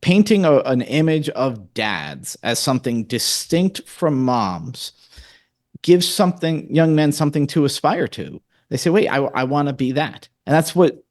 painting an image of dads as something distinct from moms gives something young men something to aspire to. They say, wait, I want to be that. And that's what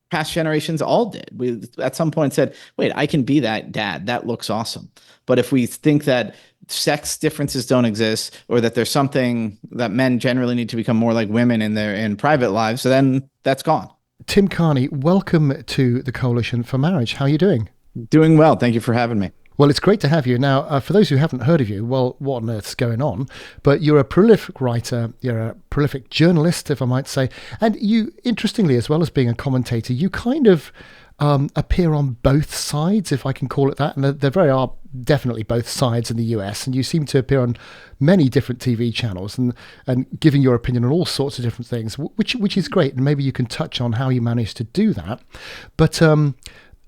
past generations all did. We at some point said, wait, I can be that dad. That looks awesome. But if we think that sex differences don't exist, or that there's something that men generally need to become more like women in their in private lives, so then that's gone. Tim Carney, welcome to the Coalition for Marriage. How are you doing? Doing well. Thank you for having me. Well, it's great to have you. Now, for those who haven't heard of you, well, what on earth's going on? But you're a prolific writer, you're a prolific journalist, if I might say. And you, interestingly, as well as being a commentator, you kind of appear on both sides, if I can call it that. And there very are definitely both sides in the US. And you seem to appear on many different TV channels and giving your opinion on all sorts of different things, which is great. And maybe you can touch on how you managed to do that. But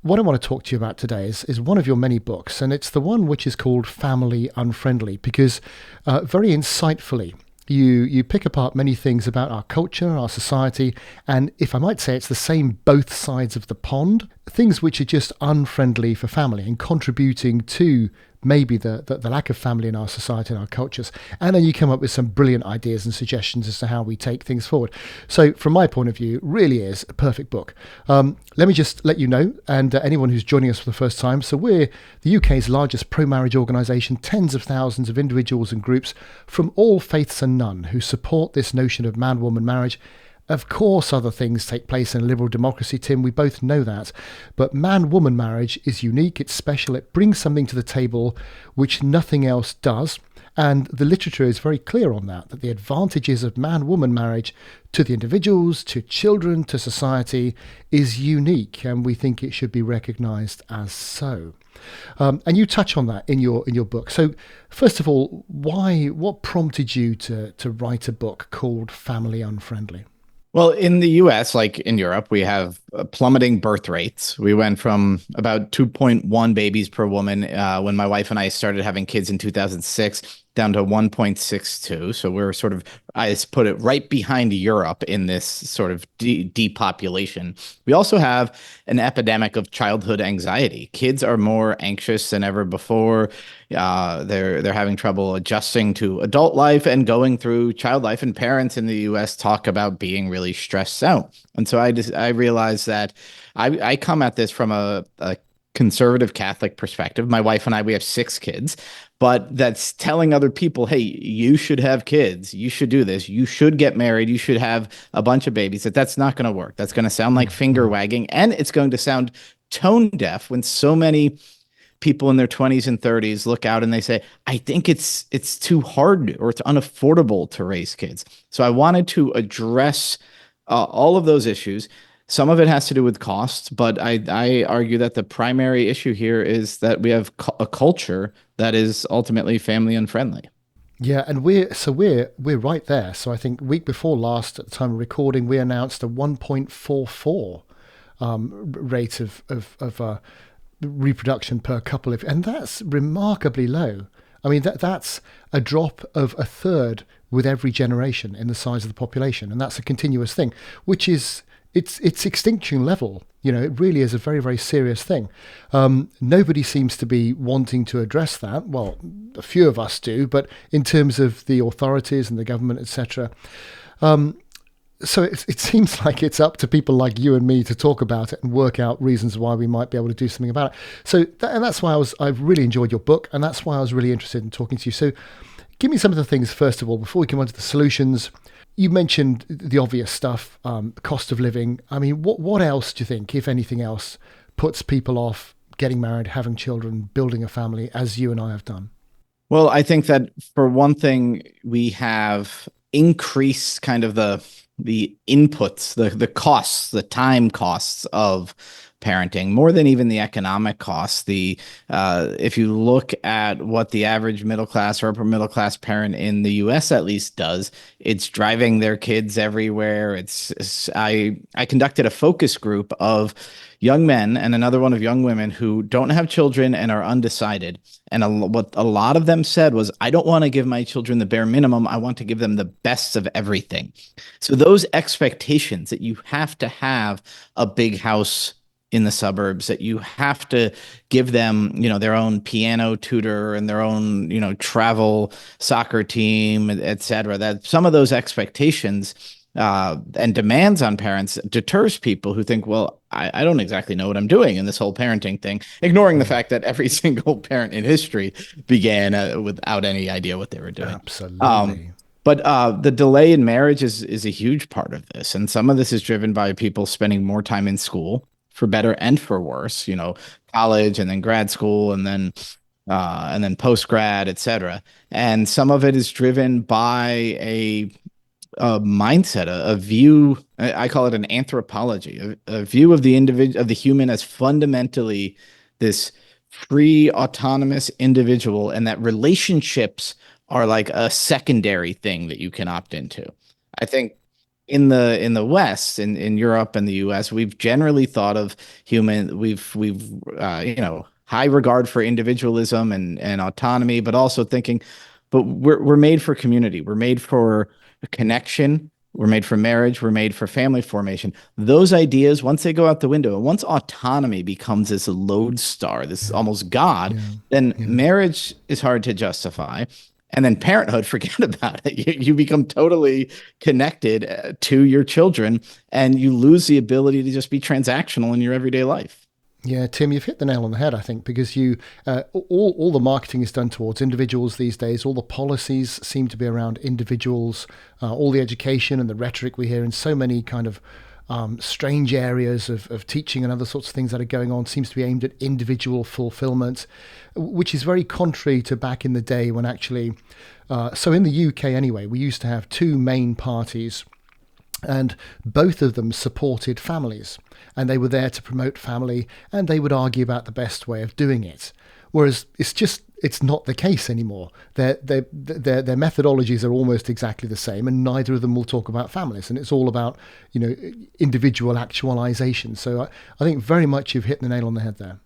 what I want to talk to you about today is one of your many books, and it's the one which is called Family Unfriendly, because very insightfully, you pick apart many things about our culture, our society, and if I might say, it's the same both sides of the pond, things which are just unfriendly for family and contributing to maybe the lack of family in our society and our cultures. And then you come up with some brilliant ideas and suggestions as to how we take things forward. So from my point of view, really is a perfect book. Let me just let you know, and anyone who's joining us for the first time, so we're the UK's largest pro-marriage organisation, tens of thousands of individuals and groups from all faiths and none who support this notion of man-woman marriage. Of course, other things take place in a liberal democracy, Tim, we both know that. But man-woman marriage is unique, it's special, it brings something to the table which nothing else does. And the literature is very clear on that the advantages of man-woman marriage to the individuals, to children, to society is unique, and we think it should be recognised as so. And you touch on that in your book. So, first of all, what prompted you to write a book called Family Unfriendly? Well, in the US, like in Europe, we have plummeting birth rates. We went from about 2.1 babies per woman when my wife and I started having kids in 2006 down to 1.62. So we're sort of, I put it right behind Europe in this sort of depopulation. We also have an epidemic of childhood anxiety. Kids are more anxious than ever before. They're having trouble adjusting to adult life and going through child life. And parents in the U.S. talk about being really stressed out. And so I realized that I come at this from a conservative Catholic perspective. My wife and I, we have 6 kids, but that's telling other people, hey, you should have kids, you should do this, you should get married, you should have a bunch of babies. That's not going to work. That's going to sound like finger wagging, and it's going to sound tone deaf when so many people in their 20s and 30s look out and they say, I think it's too hard or it's unaffordable to raise kids. So I wanted to address all of those issues. Some of it has to do with costs, but I argue that the primary issue here is that we have a culture that is ultimately family unfriendly. Yeah, and we're right there. So I think week before last, at the time of recording, we announced a 1.44 rate of reproduction per couple, and that's remarkably low. I mean, that's a drop of a third with every generation in the size of the population, and that's a continuous thing, which is it's extinction level. You know, it really is a very, very serious thing. Nobody seems to be wanting to address that. Well, a few of us do, but in terms of the authorities and the government, etc. So it seems like it's up to people like you and me to talk about it and work out reasons why we might be able to do something about it. So and that's why I've really enjoyed your book, and that's why I was really interested in talking to you. So give me some of the things, first of all, before we come on to the solutions. You mentioned the obvious stuff, cost of living. I mean, what else do you think, if anything else, puts people off getting married, having children, building a family, as you and I have done? Well, I think that for one thing, we have increased kind of the inputs, the costs, the time costs of parenting more than even the economic costs. If you look at what the average middle class or upper middle class parent in the US at least does, it's driving their kids everywhere. I conducted a focus group of young men and another one of young women who don't have children and are undecided. And what a lot of them said was, I don't want to give my children the bare minimum. I want to give them the best of everything. So those expectations that you have to have a big house in the suburbs, that you have to give them, their own piano tutor and their own, travel soccer team, et cetera. That some of those expectations and demands on parents deters people who think, well, I don't exactly know what I'm doing in this whole parenting thing, ignoring the fact that every single parent in history began without any idea what they were doing. Um, Absolutely. but the delay in marriage is a huge part of this, and some of this is driven by people spending more time in school, for better and for worse. College and then grad school and then post grad, et cetera. And some of it is driven by a mindset, a view. I call it an anthropology, a view of the individual, of the human, as fundamentally this free, autonomous individual, and that relationships are like a secondary thing that you can opt into. I think in the West, in Europe and the US, we've generally thought of we've high regard for individualism and autonomy, but also thinking, but we're made for community. We're made for connection. We're made for marriage. We're made for family formation. Those ideas, once they go out the window, and once autonomy becomes this lodestar, this almost God, Yeah. then Yeah. marriage is hard to justify. And then parenthood, forget about it. You become totally connected to your children, and you lose the ability to just be transactional in your everyday life. Yeah, Tim, you've hit the nail on the head, I think, because all the marketing is done towards individuals these days. All the policies seem to be around individuals. All the education and the rhetoric we hear in so many kind of strange areas of teaching and other sorts of things that are going on seems to be aimed at individual fulfillment, which is very contrary to back in the day when actually, so in the UK anyway, we used to have two main parties, and both of them supported families, and they were there to promote family, and they would argue about the best way of doing it. Whereas it's not the case anymore. Their methodologies are almost exactly the same, and neither of them will talk about families, and it's all about individual actualization. So I think very much you've hit the nail on the head there.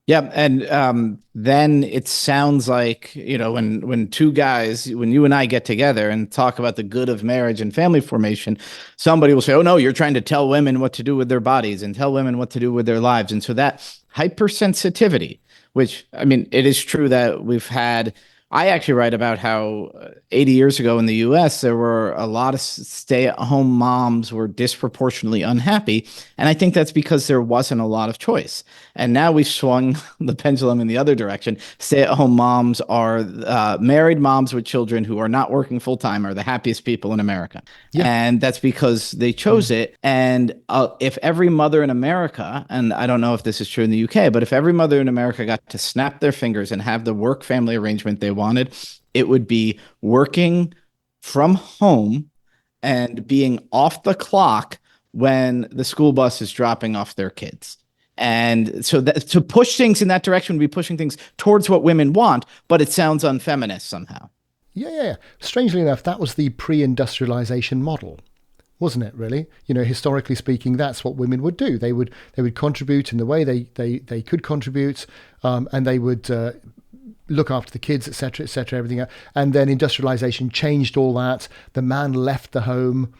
Yeah, and then it sounds like, when two guys, when you and I get together and talk about the good of marriage and family formation, somebody will say, "Oh no, you're trying to tell women what to do with their bodies and tell women what to do with their lives." And so that hypersensitivity, which, I mean, it is true that we've had. I actually write about how 80 years ago in the US, there were a lot of stay-at-home moms were disproportionately unhappy. And I think that's because there wasn't a lot of choice. And now we've swung the pendulum in the other direction. Stay-at-home moms are married moms with children who are not working full-time are the happiest people in America. Yeah. And that's because they Yeah. chose it. And if every mother in America, and I don't know if this is true in the UK, but if every mother in America got to snap their fingers and have the work family arrangement they wanted, it would be working from home and being off the clock when the school bus is dropping off their kids. And so that to push things in that direction would be pushing things towards what women want, but it sounds unfeminist somehow. Yeah. Strangely enough, that was the pre-industrialization model, wasn't it? Really, historically speaking, that's what women would do. They would contribute in the way they could contribute, and they would look after the kids, etc., everything else. And then industrialization changed all that. The man left the home.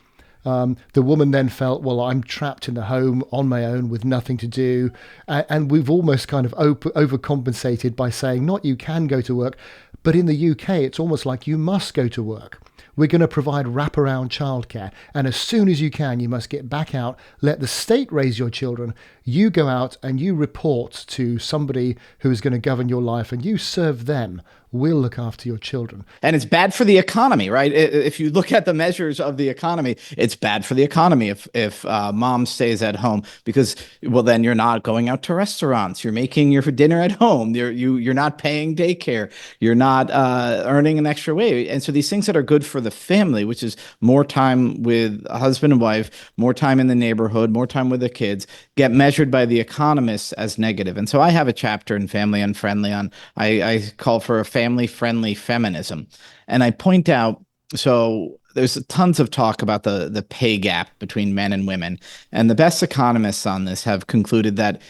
The woman then felt, well, I'm trapped in the home on my own with nothing to do. And we've almost kind of overcompensated by saying, not you can go to work, but in the UK, it's almost like you must go to work. We're going to provide wraparound childcare. And as soon as you can, you must get back out, let the state raise your children. You go out and you report to somebody who is going to govern your life, and you serve them. We'll look after your children. And it's bad for the economy, right? If you look at the measures of the economy, it's bad for the economy if mom stays at home, because, well, then you're not going out to restaurants. You're making your dinner at home. You're not paying daycare. You're not earning an extra wage. And so these things that are good for the family, which is more time with a husband and wife, more time in the neighborhood, more time with the kids, get measured by the economists as negative. And so I have a chapter in Family Unfriendly on, I call for a family-friendly feminism. And I point out, so there's tons of talk about the pay gap between men and women. And the best economists on this have concluded that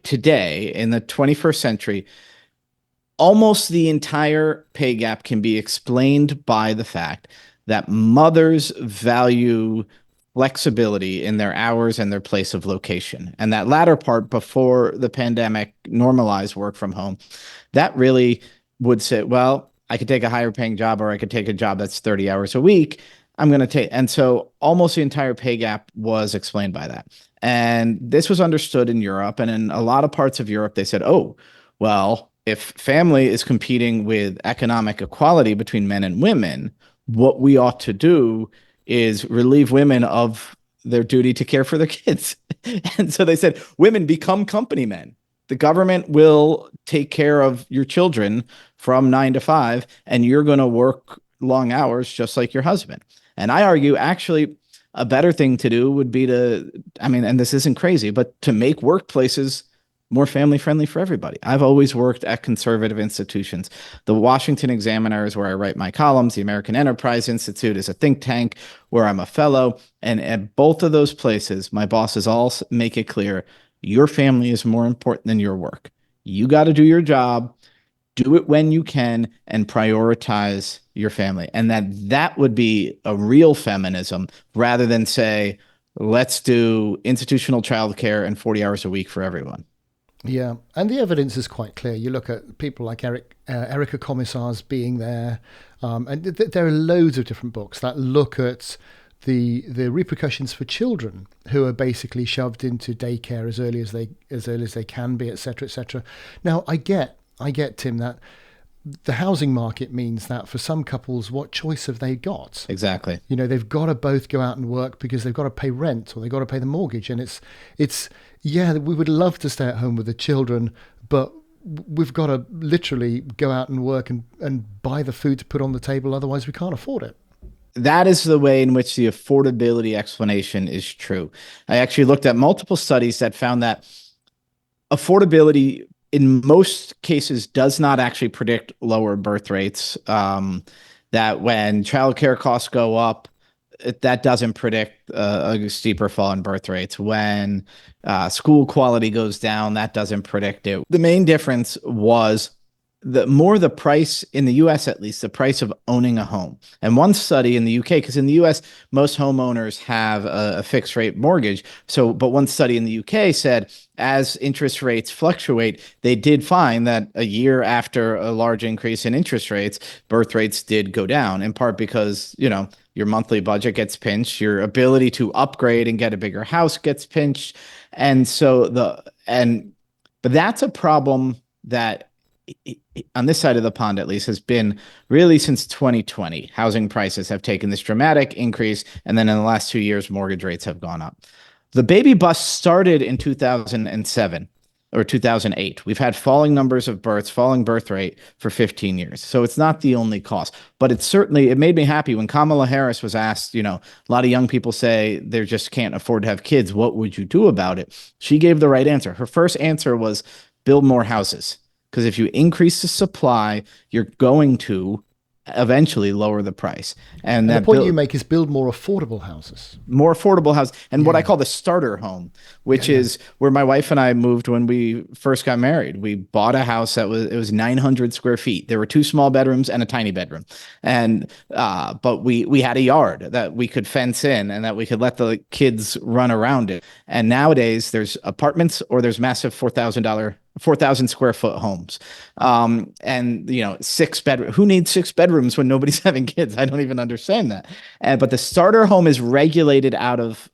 today, in the 21st century, almost the entire pay gap can be explained by the fact that mothers value flexibility in their hours and their place of location. And that latter part, before the pandemic normalized work from home, that really would say, well, I could take a higher paying job, or I could take a job that's 30 hours a week. I'm going to take, and so almost the entire pay gap was explained by that. And this was understood in Europe, and in a lot of parts of Europe, they said, oh, well, if family is competing with economic equality between men and women, what we ought to do is relieve women of their duty to care for their kids. And so they said, women, become company men. The government will take care of your children from 9 to 5, and you're going to work long hours just like your husband. And I argue, actually, a better thing to do would be to, I mean, and this isn't crazy, but to make workplaces more family friendly for everybody. I've always worked at conservative institutions. The Washington Examiner is where I write my columns. The American Enterprise Institute is a think tank where I'm a fellow. And at both of those places, my bosses all make it clear, your family is more important than your work. You got to do your job, do it when you can, and prioritize your family. And that would be a real feminism, rather than say, let's do institutional childcare and 40 hours a week for everyone. Yeah, and the evidence is quite clear. You look at people like Erica Commissars being there, and there are loads of different books that look at the repercussions for children who are basically shoved into daycare as early as they can be, etc., etc. Now, I get, Tim, that the housing market means that for some couples, what choice have they got? Exactly. You know, they've got to both go out and work because they've got to pay rent or they've got to pay the mortgage. And it's yeah, we would love to stay at home with the children, but we've got to literally go out and work and buy the food to put on the table. Otherwise, we can't afford it. That is the way in which the affordability explanation is true. I actually looked at multiple studies that found that affordability in most cases does not actually predict lower birth rates. That when childcare costs go up, that doesn't predict a steeper fall in birth rates. When school quality goes down, that doesn't predict it. The main difference was the price in the US, at least the price of owning a home. And one study in the UK, because in the US, most homeowners have a fixed rate mortgage. But one study in the UK said, as interest rates fluctuate, they did find that a year after a large increase in interest rates, birth rates did go down, in part because, your monthly budget gets pinched, your ability to upgrade and get a bigger house gets pinched. And so but that's a problem that on this side of the pond, at least, has been really since 2020. Housing prices have taken this dramatic increase, and then in the last 2 years, mortgage rates have gone up. The baby bust started in 2007 or 2008. We've had falling numbers of births, falling birth rate for 15 years. So it's not the only cause, but it made me happy when Kamala Harris was asked, a lot of young people say they just can't afford to have kids. What would you do about it? She gave the right answer. Her first answer was build more houses. Because if you increase the supply, you're going to eventually lower the price. And the point you make is build more affordable houses. More affordable house. And what I call the starter home, which is where my wife and I moved when we first got married. We bought a house that was 900 square feet. There were 2 small bedrooms and a tiny bedroom. And but we had a yard that we could fence in and that we could let the kids run around it. And nowadays there's apartments or there's massive $4,000 square foot homes. And 6 bedroom, who needs 6 bedrooms when nobody's having kids? I don't even understand that. But the starter home is regulated out of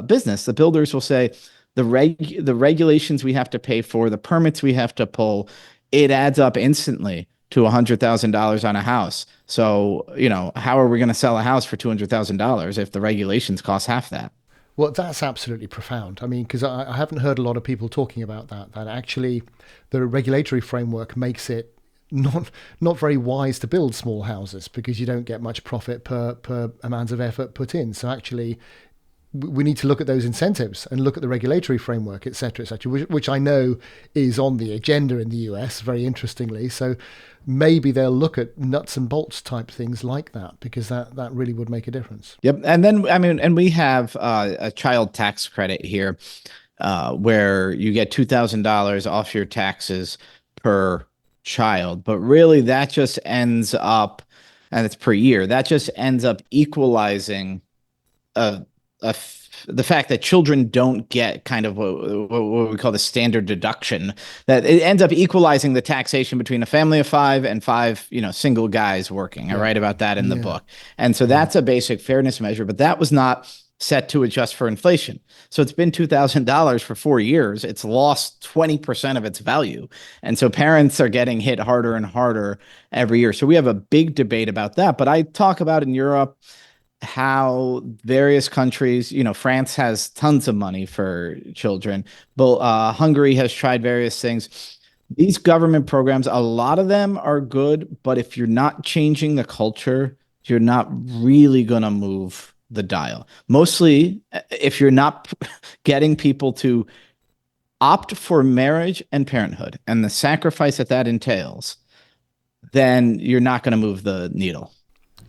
business. The builders will say the regulations we have to pay for, the permits we have to pull, it adds up instantly to $100,000 on a house. So, how are we going to sell a house for $200,000 if the regulations cost half that? Well, that's absolutely profound. I mean, because I haven't heard a lot of people talking about that actually the regulatory framework makes it not very wise to build small houses because you don't get much profit per amount of effort put in. So actually, we need to look at those incentives and look at the regulatory framework, et cetera, which I know is on the agenda in the US, very interestingly. So maybe they'll look at nuts and bolts type things like that because that really would make a difference. Yep. And then, and we have a child tax credit here where you get $2,000 off your taxes per child. But really, that just ends up, and it's per year, that just ends up equalizing the fact that children don't get kind of what we call the standard deduction, that it ends up equalizing the taxation between a family of five and five, single guys working. I Yeah. write about that in the Yeah. book. And so Yeah. that's a basic fairness measure, but that was not set to adjust for inflation. So it's been $2,000 for 4 years. It's lost 20% of its value. And so parents are getting hit harder and harder every year. So we have a big debate about that. But I talk about in Europe how various countries, France has tons of money for children, but Hungary has tried various things. These government programs, a lot of them are good, but if you're not changing the culture, you're not really going to move the dial. Mostly, if you're not getting people to opt for marriage and parenthood and the sacrifice that that entails, then you're not going to move the needle.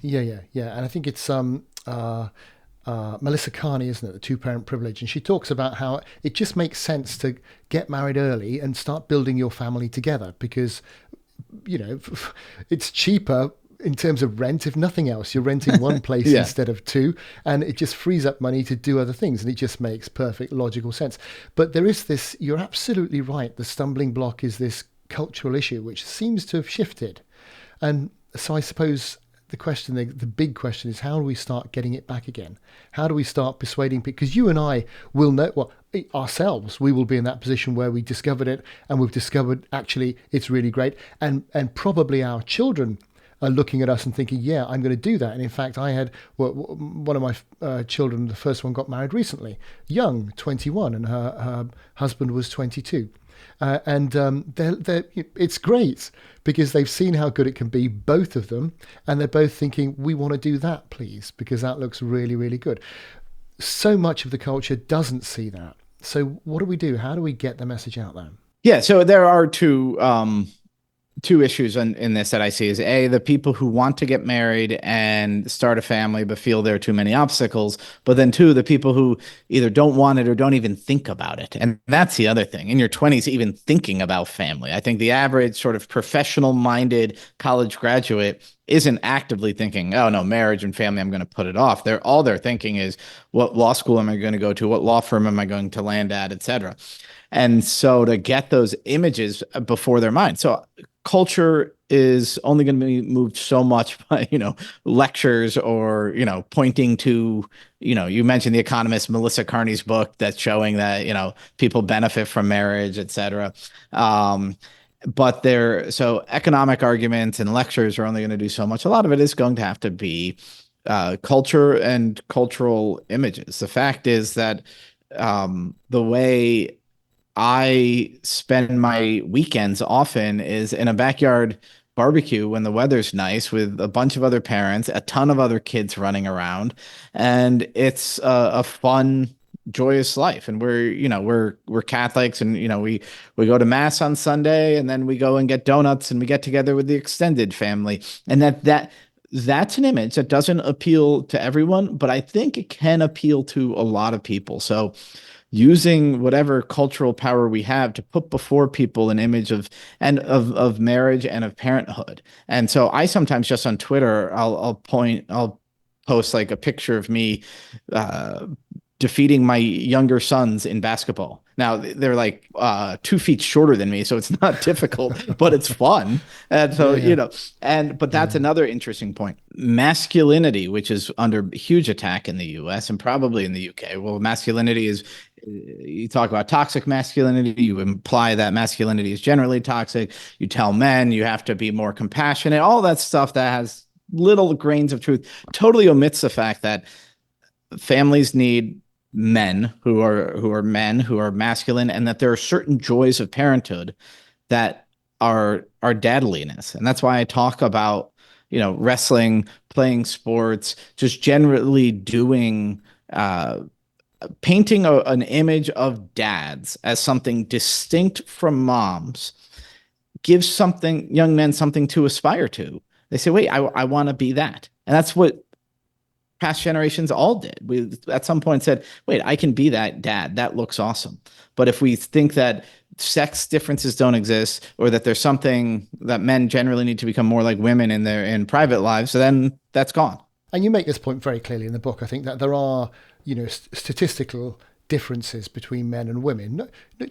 Yeah, yeah, yeah. And I think it's Melissa Carney, isn't it, the two-parent privilege? And she talks about how it just makes sense to get married early and start building your family together because, you know, it's cheaper in terms of rent. If nothing else, you're renting one place Yeah. instead of two, and it just frees up money to do other things, and it just makes perfect logical sense. But there is this, you're absolutely right, the stumbling block is this cultural issue, which seems to have shifted. And so I suppose the question, the big question is, how do we start getting it back again? How do we start persuading people? Because you and I will know, well, ourselves, we will be in that position where we discovered it and we've discovered actually it's really great. And probably our children are looking at us and thinking, yeah, I'm going to do that. And in fact, I had one of my children, the first one got married recently, young, 21, and her husband was 22. It's great because they've seen how good it can be, both of them, and they're both thinking, we want to do that, please, because that looks really, really good. So much of the culture doesn't see that. So what do we do? How do we get the message out there? Yeah, so there are two issues in this that I see is A, the people who want to get married and start a family but feel there are too many obstacles. But then two, the people who either don't want it or don't even think about it. And that's the other thing. In your 20s, even thinking about family. I think the average sort of professional minded college graduate isn't actively thinking, oh no, marriage and family, I'm going to put it off. All they're thinking is, what law school am I going to go to? What law firm am I going to land at, et cetera. And so to get those images before their mind. So culture is only going to be moved so much by, lectures or, pointing to, you mentioned the economist Melissa Carney's book that's showing that, people benefit from marriage, et cetera. But so economic arguments and lectures are only going to do so much. A lot of it is going to have to be culture and cultural images. The fact is that the way I spend my weekends often is in a backyard barbecue when the weather's nice with a bunch of other parents, a ton of other kids running around, and it's a fun, joyous life. And we're Catholics, and we go to mass on Sunday, and then we go and get donuts, and we get together with the extended family, and that's an image that doesn't appeal to everyone, but I think it can appeal to a lot of people. So using whatever cultural power we have to put before people an image of marriage and of parenthood. And so I sometimes just on Twitter, I'll post like a picture of me defeating my younger sons in basketball. Now they're like 2 feet shorter than me, so it's not difficult, but it's fun. And so, Yeah, but that's yeah, another interesting point. Masculinity, which is under huge attack in the US and probably in the UK. Well, masculinity is, you talk about toxic masculinity, you imply that masculinity is generally toxic. You tell men you have to be more compassionate, all that stuff that has little grains of truth, totally omits the fact that families need men who are masculine, and that there are certain joys of parenthood that are dadliness. And that's why I talk about, wrestling, playing sports, just generally doing painting an image of dads as something distinct from moms gives something young men something to aspire to. They say, wait, I want to be that. And that's what past generations all did. We at some point said, wait, I can be that dad. That looks awesome. But if we think that sex differences don't exist, or that there's something that men generally need to become more like women in private lives, so then that's gone. and you make this point very clearly in the book. I think that there are statistical differences between men and women.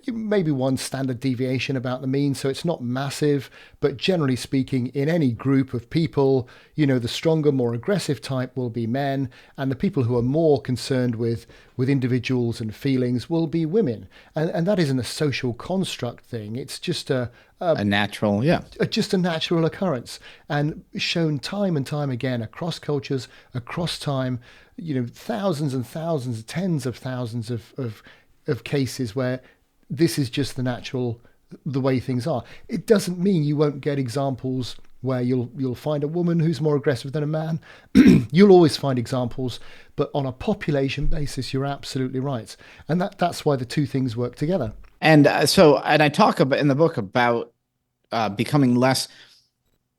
Maybe one standard deviation about the mean, so it's not massive, but generally speaking, in any group of people, the stronger, more aggressive type will be men, and the people who are more concerned with individuals and feelings will be women. And that isn't a social construct thing. It's just A natural, yeah. just a natural occurrence, and shown time and time again across cultures, across time. Thousands and thousands, tens of thousands of cases where this is just the way things are. It doesn't mean you won't get examples where you'll find a woman who's more aggressive than a man. You'll always find examples, but on a population basis, you're absolutely right, and that's why the two things work together. And and I talk about in the book about becoming less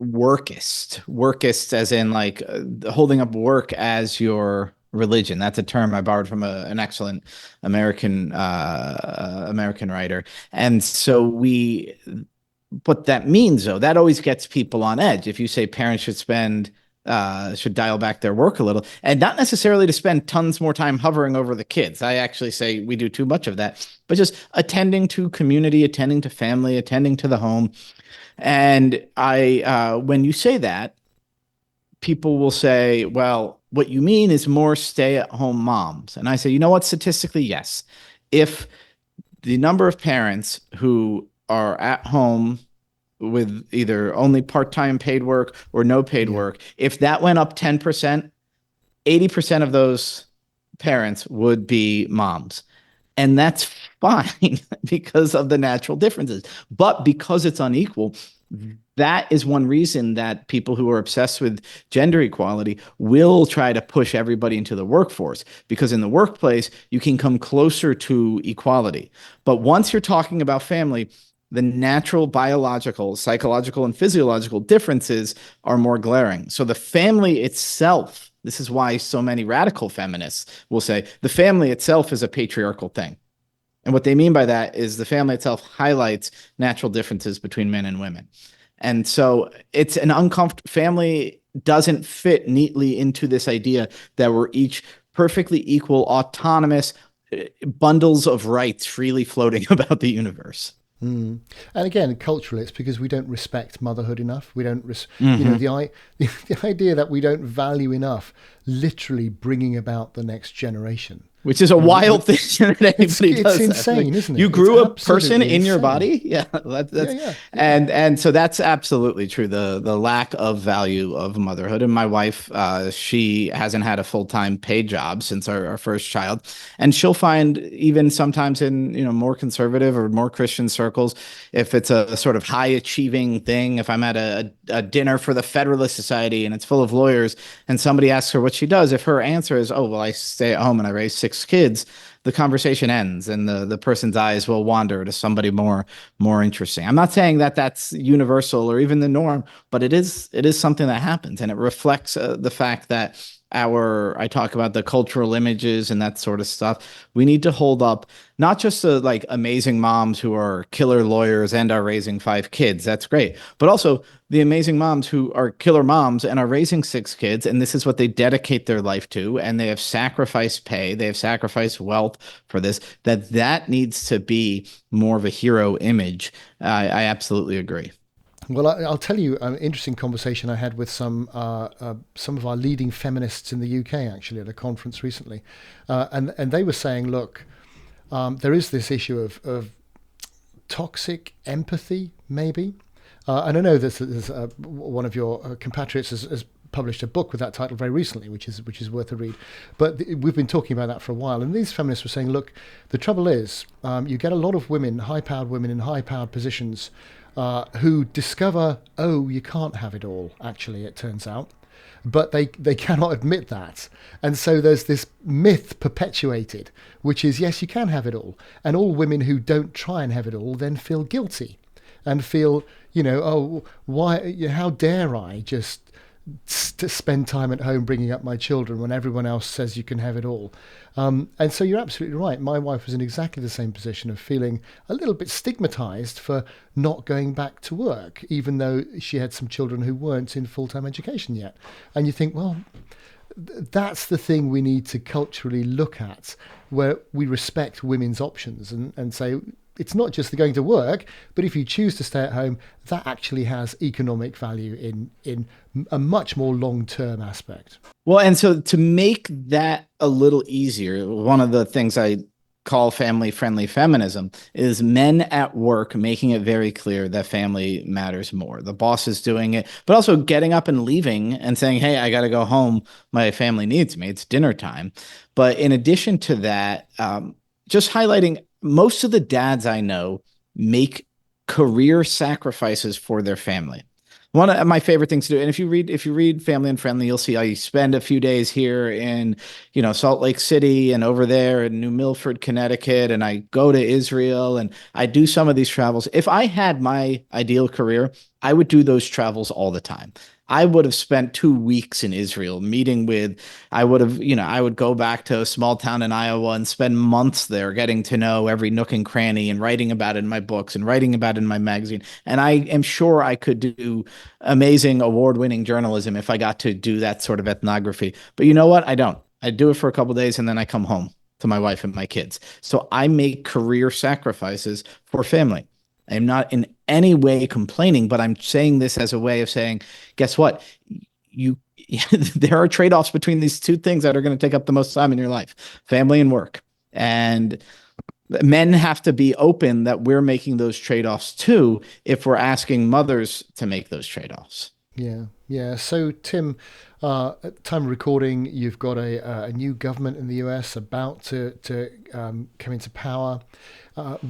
workist as in like holding up work as your religion. That's a term I borrowed from an excellent American writer. And so what that means though, that always gets people on edge. If you say parents should dial back their work a little, and not necessarily to spend tons more time hovering over the kids. I actually say we do too much of that, but just attending to community, attending to family, attending to the home. And when you say that, people will say, well, what you mean is more stay-at-home moms. And I say, you know what? Statistically, yes. If the number of parents who are at home with either only part-time paid work or no paid work, if that went up 10%, 80% of those parents would be moms. And that's fine because of the natural differences. But because it's unequal, that is one reason that people who are obsessed with gender equality will try to push everybody into the workforce, because in the workplace, you can come closer to equality. But once you're talking about family, the natural biological, psychological, and physiological differences are more glaring. So the family itself, this is why so many radical feminists will say the family itself is a patriarchal thing. And what they mean by that is the family itself highlights natural differences between men and women. And so it's an uncomfortable family doesn't fit neatly into this idea that we're each perfectly equal, autonomous bundles of rights freely floating about the universe. And again, culturally, it's because we don't respect motherhood enough. We don't, the idea that we don't value enough literally bringing about the next generation. Which is a wild thing that anybody does. It's insane, isn't it? You grew a person absolutely in your insane. body. Yeah, Yeah. And so that's absolutely true. The lack of value of motherhood. And my wife, she hasn't had a full-time paid job since our first child, and she'll find even sometimes in more conservative or more Christian circles, if it's a sort of high achieving thing, if I'm at a dinner for the Federalist Society and it's full of lawyers, and somebody asks her what she does, if her answer is, "Oh, well, I stay at home and I raise 6 kids," the conversation ends and the person's eyes will wander to somebody more interesting. I'm not saying that that's universal or even the norm, but it is something that happens, and it reflects the fact that I talk about the cultural images and that sort of stuff. We need to hold up not just the like amazing moms who are killer lawyers and are raising 5 kids. That's great. But also the amazing moms who are killer moms and are raising 6 kids. And this is what they dedicate their life to. And they have sacrificed pay. They have sacrificed wealth for this, that needs to be more of a hero image. I absolutely agree. Well, I'll tell you an interesting conversation I had with some of our leading feminists in the UK, actually, at a conference recently. And they were saying, look, there is this issue of toxic empathy, maybe. And I know there's one of your compatriots has published a book with that title very recently, which is worth a read. But we've been talking about that for a while. And these feminists were saying, look, the trouble is you get a lot of women, high-powered women in high-powered positions, who discover, oh, you can't have it all, actually, it turns out. But they cannot admit that. And so there's this myth perpetuated, which is, yes, you can have it all. And all women who don't try and have it all then feel guilty and feel, oh, why, how dare I just to spend time at home bringing up my children when everyone else says you can have it all. And so you're absolutely right. My wife was in exactly the same position of feeling a little bit stigmatized for not going back to work, even though she had some children who weren't in full-time education yet. And you think, well, that's the thing we need to culturally look at, where we respect women's options and say it's not just the going to work, but if you choose to stay at home, that actually has economic value in a much more long term aspect. Well, and so to make that a little easier, one of the things I call family friendly feminism is men at work making it very clear that family matters more. The boss is doing it, but also getting up and leaving and saying, "Hey, I got to go home. My family needs me. It's dinner time." But in addition to that, just highlighting most of the dads I know make career sacrifices for their family. One of my favorite things to do, and if you read Family and Friendly, you'll see I spend a few days here in, Salt Lake City and over there in New Milford, Connecticut, and I go to Israel and I do some of these travels. If I had my ideal career, I would do those travels all the time. I would have spent 2 weeks in Israel meeting with, I would have, I would go back to a small town in Iowa and spend months there getting to know every nook and cranny and writing about it in my books and writing about it in my magazine. And I am sure I could do amazing award-winning journalism if I got to do that sort of ethnography. But you know what? I don't. I do it for a couple of days and then I come home to my wife and my kids. So I make career sacrifices for family. I'm not in any way complaining, but I'm saying this as a way of saying, guess what? You there are trade-offs between these two things that are going to take up the most time in your life, family and work. And men have to be open that we're making those trade-offs too, if we're asking mothers to make those trade-offs. Yeah, yeah. So, Tim, at the time of recording, you've got a new government in the US about to come into power.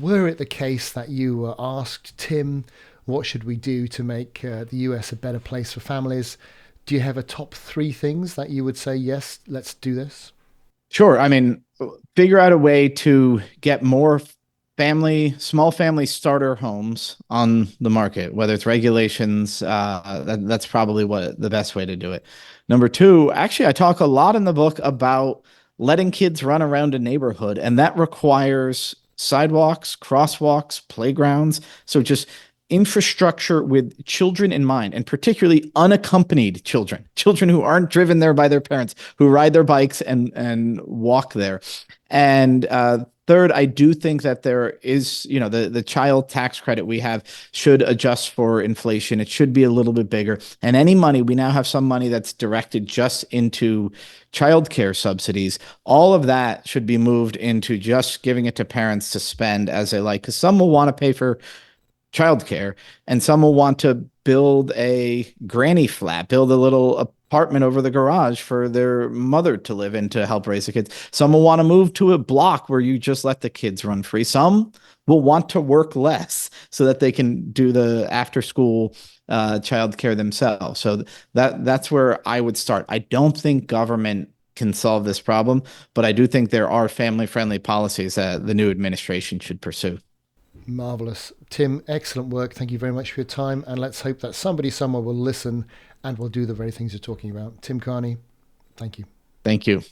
Were it the case that you were asked, Tim, what should we do to make the US a better place for families? Do you have a top three things that you would say, yes, let's do this? Sure. I mean, figure out a way to get more small family starter homes on the market, whether it's regulations, that's probably what the best way to do it. Number two, actually, I talk a lot in the book about letting kids run around a neighborhood, and that requires sidewalks, crosswalks, playgrounds. So just infrastructure with children in mind, and particularly unaccompanied children, children who aren't driven there by their parents, who ride their bikes and walk there. And third, I do think that there is, the child tax credit we have should adjust for inflation. It should be a little bit bigger. And any money, we now have some money that's directed just into childcare subsidies. All of that should be moved into just giving it to parents to spend as they like, because some will want to pay for childcare, and some will want to build a granny flat, build a little apartment over the garage for their mother to live in to help raise the kids. Some will want to move to a block where you just let the kids run free. Some will want to work less so that they can do the after school childcare themselves. So that's where I would start. I don't think government can solve this problem, but I do think there are family friendly policies that the new administration should pursue. Marvelous. Tim, excellent work. Thank you very much for your time. And let's hope that somebody somewhere will listen and will do the very things you're talking about. Tim Carney, thank you. Thank you.